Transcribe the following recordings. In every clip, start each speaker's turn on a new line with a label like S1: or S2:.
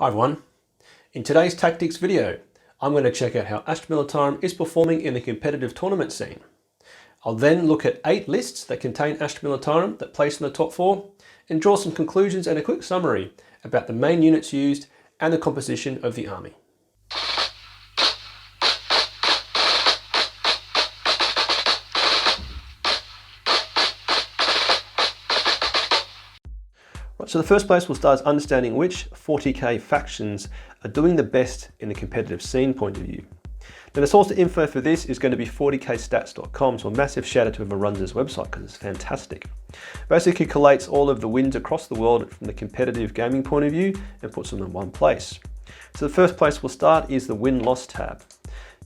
S1: Hi everyone. In today's tactics video, I'm going to check out how Astra Militarum is performing in the competitive tournament scene. I'll then look at 8 lists that contain Astra Militarum that place in the top 4 and draw some conclusions and a quick summary about the main units used and the composition of the army. So the first place we'll start is understanding which 40k factions are doing the best in the competitive scene point of view. Now the source of info for this is going to be 40kstats.com, so a massive shout out to whoever runs this website because it's fantastic. Basically collates all of the wins across the world from the competitive gaming point of view and puts them in one place. So the first place we'll start is the win-loss tab.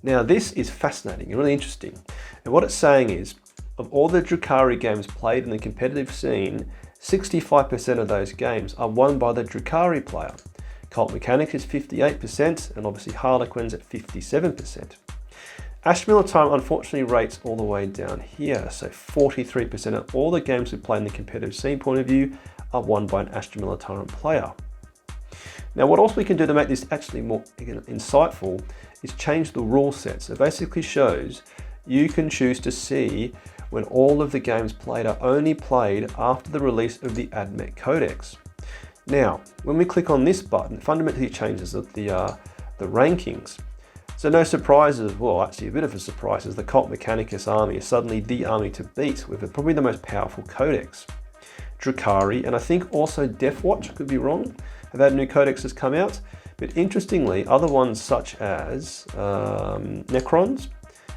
S1: Now this is fascinating and really interesting, and what it's saying is, of all the Drukhari games played in the competitive scene, 65% of those games are won by the Drukhari player. Cult Mechanics is 58% and obviously Harlequins at 57%. Astra Militarum unfortunately rates all the way down here, so 43% of all the games we play in the competitive scene point of view are won by an Astra Militarum player. Now what else we can do to make this actually more insightful is change the rule set. So it basically shows you can choose to see when all of the games played are only played after the release of the AdMech Codex. Now, when we click on this button, it fundamentally changes the rankings. So no surprises, well actually a bit of a surprise is the Cult Mechanicus army is suddenly the army to beat with probably the most powerful codex. Drukhari, and I think also Deathwatch, I could be wrong, have had new codexes come out, but interestingly other ones such as Necrons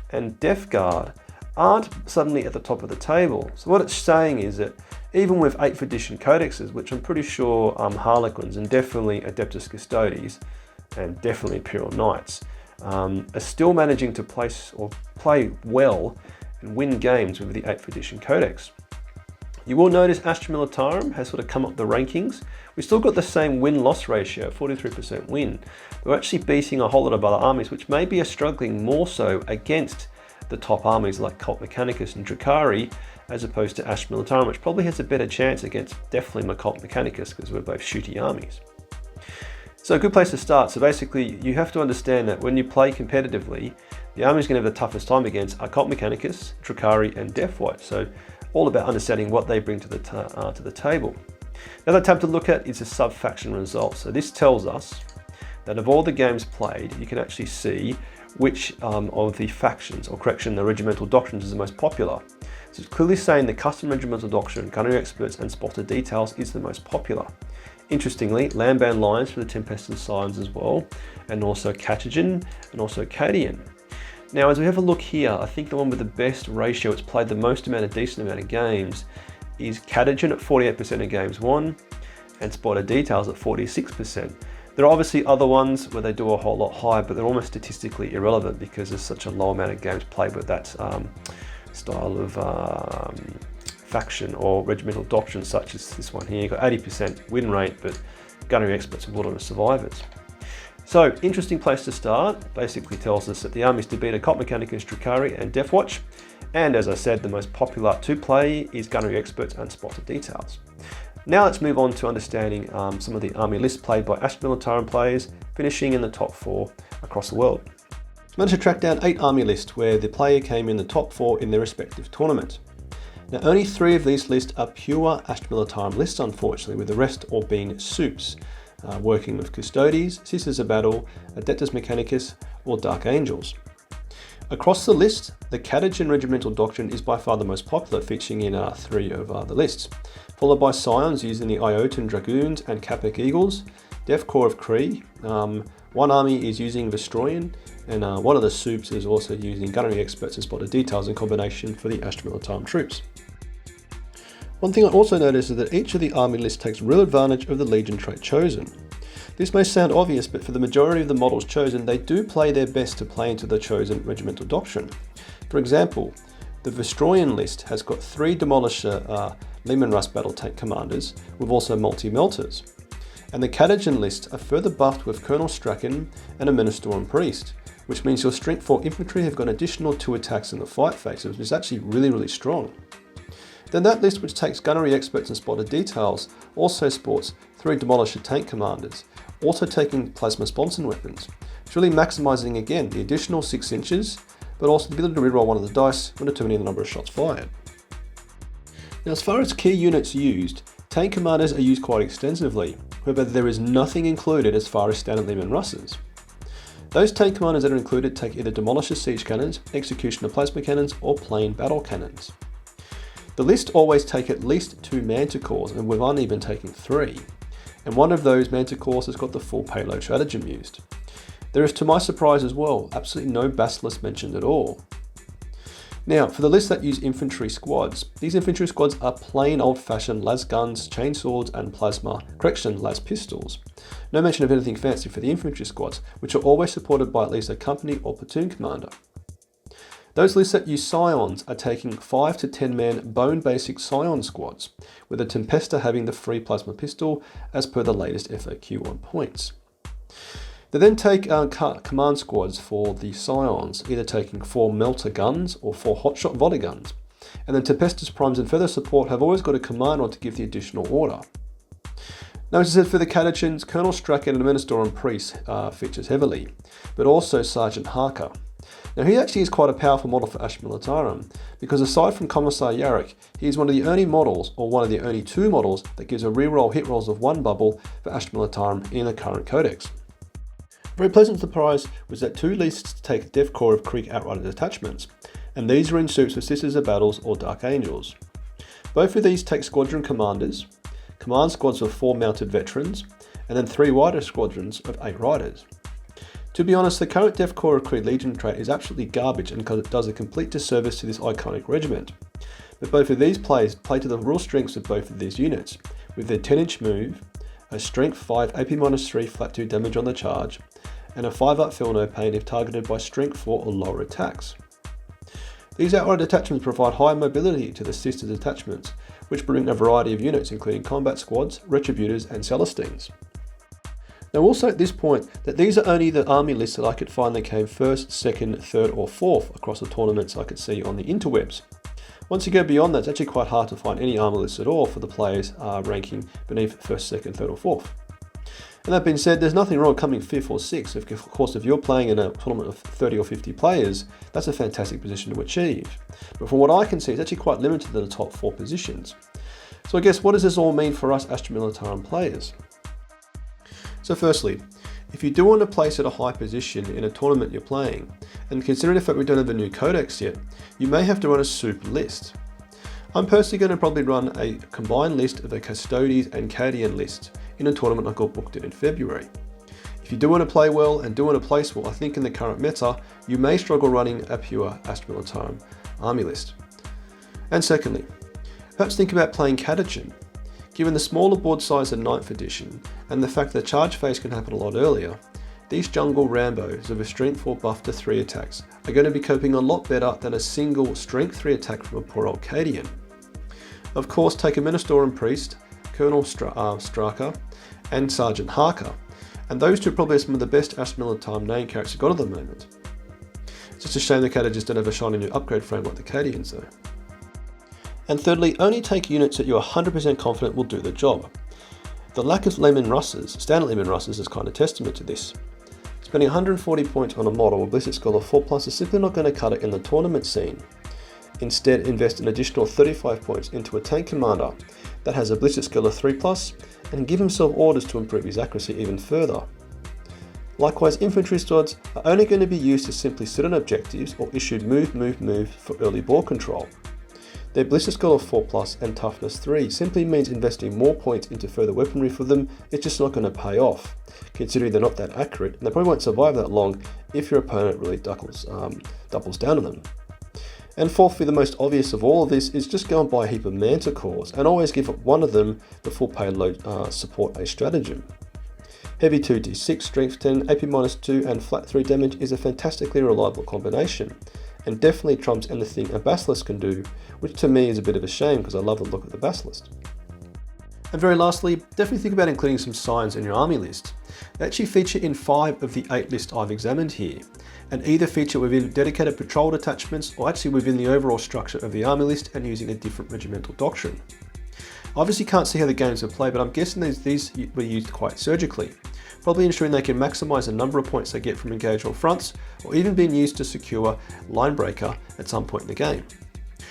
S1: and Death Guard aren't suddenly at the top of the table. So what it's saying is that even with 8th edition codexes, which I'm pretty sure Harlequins and definitely Adeptus Custodes and definitely Imperial Knights are still managing to place or play well and win games with the 8th edition codex. You will notice Astra Militarum has sort of come up the rankings. We've still got the same win-loss ratio, 43% win. We're actually beating a whole lot of other armies, which maybe are struggling more so against the top armies like Cult Mechanicus and Drukhari, as opposed to Astra Militarum, which probably has a better chance against definitely Cult Mechanicus because we're both shooty armies. So a good place to start. So basically you have to understand that when you play competitively, the armies going to have the toughest time against are Cult Mechanicus, Drukhari and Deathwatch. So all about understanding what they bring to the table. Another tab to look at is the sub-faction results. So this tells us that of all the games played, you can actually see which of the factions, or correction, the regimental doctrines is the most popular. So it's clearly saying the custom regimental doctrine, gunnery experts and spotter details is the most popular. Interestingly, Lamband Lines for the Tempested Signs as well, and also Catagen and also Cadian. Now as we have a look here, I think the one with the best ratio, it's played the most amount of decent amount of games, is Catagen at 48% of games won, and spotter details at 46%. There are obviously other ones where they do a whole lot higher, but they're almost statistically irrelevant because there's such a low amount of games played with that style of faction or regimental doctrine, such as this one here. You've got 80% win rate, but gunnery experts and wilderness survivors. So, interesting place to start. Basically tells us that the armies to beat are Cult Mechanicus, Drukhari and Deathwatch. And as I said, the most popular to play is gunnery experts and spotter details. Now let's move on to understanding some of the army lists played by Astra Militarum players, finishing in the top 4 across the world. I managed to track down 8 army lists where the player came in the top 4 in their respective tournament. Now only 3 of these lists are pure Astra Militarum lists, unfortunately, with the rest all being soups, working with Custodes, Sisters of Battle, Adeptus Mechanicus or Dark Angels. Across the list, the Catagen Regimental Doctrine is by far the most popular, featuring in 3 of the lists, followed by Scions using the Iotan Dragoons and Capic Eagles, Death Corps of Kree, one army is using Vestroyan, and one of the soups is also using gunnery experts and spotter details in combination for the Astra Militarum troops. One thing I also noticed is that each of the army lists takes real advantage of the Legion trait chosen. This may sound obvious, but for the majority of the models chosen, they do play their best to play into the chosen regimental doctrine. For example, the Vestroyan list has got 3 Demolisher Leman Russ battle tank commanders with also multi-melters. And the Catagen list are further buffed with Colonel Strachan and a Ministorum Priest, which means your strength 4 infantry have got additional 2 attacks in the fight phase, which is actually really strong. Then that list, which takes gunnery experts and spotter details, also sports 3 Demolisher tank commanders, also taking plasma sponson weapons. It's really maximising again the additional 6 inches, but also the ability to reroll one of the dice when determining the number of shots fired. Now, as far as key units used, tank commanders are used quite extensively, however there is nothing included as far as standard Lehman Russes. Those tank commanders that are included take either Demolisher siege cannons, Executioner plasma cannons, or plain battle cannons. The list always take at least 2 Manticores, and we've only been taking 3, and one of those Manticores has got the full payload stratagem used. There is, to my surprise as well, absolutely no Basilisk mentioned at all. Now, for the lists that use infantry squads, these infantry squads are plain old-fashioned las guns, chainswords, and las pistols. No mention of anything fancy for the infantry squads, which are always supported by at least a company or platoon commander. Those lists that use scions are taking 5 to 10 man bone basic scion squads, with the Tempesta having the free plasma pistol as per the latest FAQ on points. They then take command squads for the scions, either taking 4 melter guns or 4 hotshot volley guns. And then Tempestus primes and further support have always got a commander to give the additional order. Now, as I said, for the Catechins, Colonel Strachan and Minister and Priest features heavily, but also Sergeant Harker. Now, he actually is quite a powerful model for Astra Militarum, because aside from Commissar Yarrick, he is one of the only models, or one of the only 2 models, that gives a reroll hit rolls of 1 bubble for Astra Militarum in the current codex. A very pleasant surprise was that 2 lists take Death Corps of Creek Outrider detachments, and these are in suits of Sisters of Battles or Dark Angels. Both of these take squadron commanders, command squads of 4 mounted veterans, and then 3 rider squadrons of 8 riders. To be honest, the current Death Corps of Creek Legion trait is absolutely garbage and does a complete disservice to this iconic regiment. But both of these plays play to the real strengths of both of these units, with their 10-inch move, a strength 5 AP-3 flat 2 damage on the charge, and a 5-up feel no pain if targeted by strength 4 or lower attacks. These outrider detachments provide high mobility to the sister detachments, which bring a variety of units including combat squads, retributors, and Celestines. Now, also at this point that these are only the army lists that I could find that came 1st, 2nd, 3rd or 4th across the tournaments I could see on the interwebs. Once you go beyond that, it's actually quite hard to find any army lists at all for the players ranking beneath 1st, 2nd, 3rd or 4th. And that being said, there's nothing wrong coming 5th or 6th. Of course, if you're playing in a tournament of 30 or 50 players, that's a fantastic position to achieve. But from what I can see, it's actually quite limited to the top 4 positions. So I guess, what does this all mean for us Astra Militarum players? So firstly, if you do want to place at a high position in a tournament you're playing, and considering the fact we don't have a new codex yet, you may have to run a super list. I'm personally going to probably run a combined list of the Custodes and Cadian list in a tournament I got booked in February. If you do want to play well and do want to place well, I think in the current meta, you may struggle running a pure Astra Militarum army list. And secondly, perhaps think about playing Catechin. Given the smaller board size of 9th edition, and the fact that charge phase can happen a lot earlier, these jungle Rambos of a strength 4 buff to 3 attacks are going to be coping a lot better than a single strength 3 attack from a poor old Cadian. Of course, take a Minister and Priest, Colonel Straka, and Sergeant Harker, and those 2 are probably some of the best Astra Militarum name characters got at the moment. It's just a shame the Cadians don't have a shiny new upgrade frame like the Cadians though. And thirdly, only take units that you're 100% confident will do the job. The lack of Lehman Russes, standard Lehman Russes, is kind of testament to this. Spending 140 points on a model with Ballistic Scholar 4+ is simply not going to cut it in the tournament scene. Instead, invest an additional 35 points into a tank commander that has a Ballistic Scholar 3+, and give himself orders to improve his accuracy even further. Likewise, infantry squads are only going to be used to simply sit on objectives or issue move for early ball control. Their Ballistic Scholar 4+ and Toughness 3 simply means investing more points into further weaponry for them. It's just not going to pay off, considering they're not that accurate, and they probably won't survive that long if your opponent really doubles down on them. And fourthly, the most obvious of all of this is just go and buy a heap of Manticores and always give one of them the full payload support a stratagem. Heavy 2d6, strength 10, AP-2 and flat 3 damage is a fantastically reliable combination, and definitely trumps anything a Basilisk can do, which to me is a bit of a shame because I love the look of the Basilisk. And very lastly, definitely think about including some signs in your army list. They actually feature in 5 of the 8 lists I've examined here, and either feature within dedicated patrol detachments or actually within the overall structure of the army list and using a different regimental doctrine. I obviously can't see how the games are played, but I'm guessing these were used quite surgically. probably ensuring they can maximise the number of points they get from engaged or fronts, or even being used to secure line breaker at some point in the game.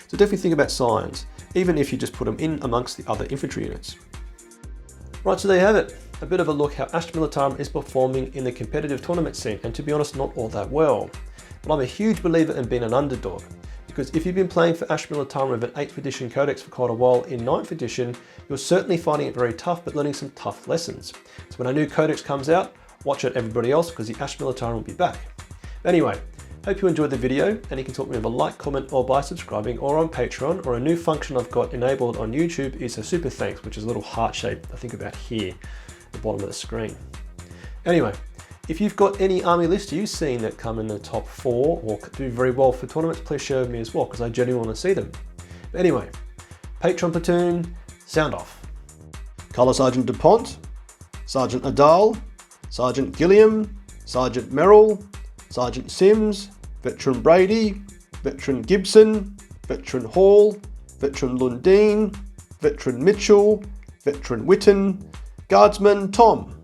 S1: So definitely think about scions, even if you just put them in amongst the other infantry units. Right, so there you have it. A bit of a look how Astra Militarum is performing in the competitive tournament scene, and to be honest, not all that well. But I'm a huge believer in being an underdog, because if you've been playing for Astra Militarum with an 8th edition codex for quite a while in 9th edition, you're certainly finding it very tough, but learning some tough lessons. So when a new codex comes out, watch out everybody else, because the Astra Militarum will be back. Anyway, hope you enjoyed the video, and you can talk to me with a like, comment, or by subscribing, or on Patreon, or a new function I've got enabled on YouTube is a super thanks, which is a little heart shape, I think about here, at the bottom of the screen. Anyway, if you've got any army lists you've seen that come in the top 4 or do very well for tournaments, please share with me as well, because I genuinely want to see them. But anyway, Patreon Platoon, sound off. Colour Sergeant DuPont, Sergeant Adal, Sergeant Gilliam, Sergeant Merrill, Sergeant Sims, Veteran Brady, Veteran Gibson, Veteran Hall, Veteran Lundeen, Veteran Mitchell, Veteran Witten, Guardsman Tom.